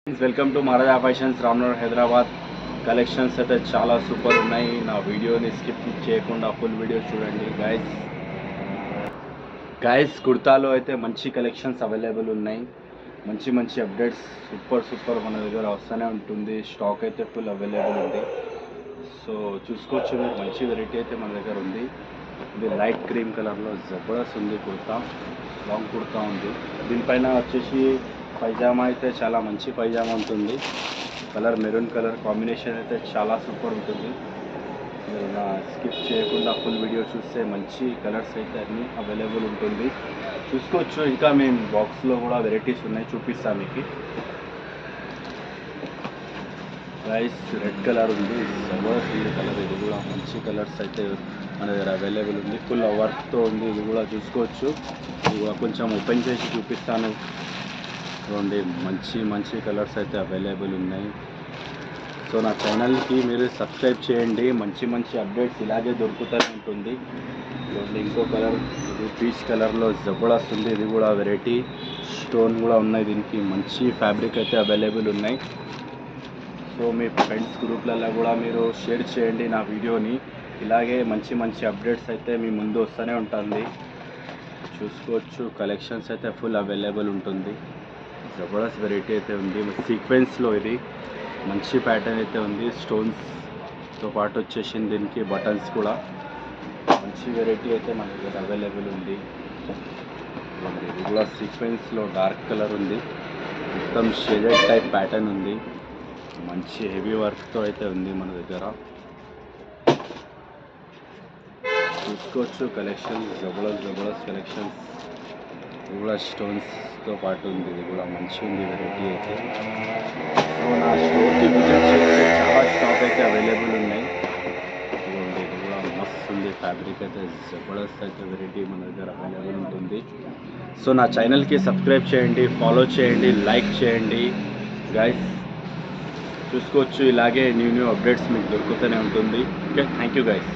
Welcome to Maharaja fashions Ramnagar Hyderabad. Collections అయితే చాలా super ఉన్నాయి. నా వీడియోని స్కిప్ చేయకుండా ఫుల్ వీడియో చూడండి గైస్. కుర్తాలో అయితే మంచి కలెక్షన్స్ అవైలబుల్ ఉన్నాయి. మంచి మంచి అప్డేట్స్ సూపర్ మన దగ్గర వస్తూనే ఉంటుంది. స్టాక్ అయితే ఫుల్ అవైలబుల్ ఉంది. సో చూసుకోవచ్చు, మీరు మంచి వెరైటీ అయితే మన దగ్గర ఉంది. ఇది లైట్ క్రీమ్ కలర్లో జబర్దస్త్ ఉంది. కుర్తా లాంగ్ కుర్తా ఉంది. దీనిపైన వచ్చేసి పైజామా అయితే చాలా మంచి పైజామా ఉంటుంది. కలర్ మెరూన్ కలర్ కాంబినేషన్ అయితే చాలా సూపర్ ఉంటుంది. మీరు నా స్కిప్ చేయకుండా ఫుల్ వీడియో చూస్తే మంచి కలర్స్ అయితే అన్నీ అవైలబుల్ ఉంటుంది. చూసుకోవచ్చు. ఇంకా మేము బాక్స్లో కూడా వెరైటీస్ ఉన్నాయి, చూపిస్తాను మీకు. రైస్ రెడ్ కలర్ ఉంది, జబర్దస్త్ ఉంది కలర్. ఇది కూడా మంచి కలర్స్ అయితే మన దగ్గర అవైలబుల్ ఉంది. ఫుల్ వర్క్తో ఉంది. ఇది కూడా చూసుకోవచ్చు. ఇది కూడా కొంచెం ఓపెన్ చేసి చూపిస్తాను చూడండి. మంచి కలర్స్ అయితే అవైలబుల్ ఉన్నాయి. సో నా ఛానల్కి మీరు సబ్స్క్రైబ్ చేయండి. మంచి అప్డేట్స్ ఇలాగే దొరుకుతూనే ఉంటుంది. చూడండి, ఇంకో కలర్ ఇది పీచ్ కలర్లో జబర్దస్త్ ఉంది. ఇది కూడా వెరైటీ స్టోన్ కూడా ఉన్నాయి. దీనికి మంచి ఫ్యాబ్రిక్ అయితే అవైలబుల్ ఉన్నాయి. సో మీ ఫ్రెండ్స్ గ్రూప్లలో కూడా మీరు షేర్ చేయండి నా వీడియోని. ఇలాగే మంచి అప్డేట్స్ అయితే మీ ముందు వస్తూనే ఉంటుంది. చూసుకోవచ్చు, కలెక్షన్స్ అయితే ఫుల్ అవైలబుల్ ఉంటుంది. జబర్దస్త్ వెరైటీ అయితే ఉంది. సీక్వెన్స్లో ఇది మంచి ప్యాటర్న్ అయితే ఉంది. స్టోన్స్తో పాటు వచ్చేసింది. దీనికి బటన్స్ కూడా మంచి వెరైటీ అయితే మన దగ్గర అవైలబుల్ ఉంది. ఇది కూడా సీక్వెన్స్లో డార్క్ కలర్ ఉంది. మొత్తం షేడెడ్ టైప్ ప్యాటర్న్ ఉంది. మంచి హెవీ వర్క్తో అయితే ఉంది మన దగ్గర. చూసుకోవచ్చు, కలెక్షన్స్ జబర్దస్త్ కలెక్షన్స్. ఇది కూడా స్టోన్స్తో పాటు ఉంది. ఇది కూడా మంచి ఉంది వెరైటీ అయితే. సో నా స్టోర్కి విజిట్ చేస్తే చాలా స్టాక్ అయితే అవైలబుల్ ఉన్నాయి. ఇదిగోండి, ఇది కూడా మస్తు ఉంది. ఫ్యాబ్రిక్ అయితే జబర్దస్త్ అయితే వెరైటీ మన దగ్గర అవైలబుల్ ఉంటుంది. సో నా ఛానల్కి సబ్స్క్రైబ్ చేయండి, ఫాలో చేయండి, లైక్ చేయండి గైస్. చూసుకోవచ్చు, ఇలాగే న్యూ అప్డేట్స్ మీకు దొరుకుతూనే ఉంటుంది. Okay, thank you guys.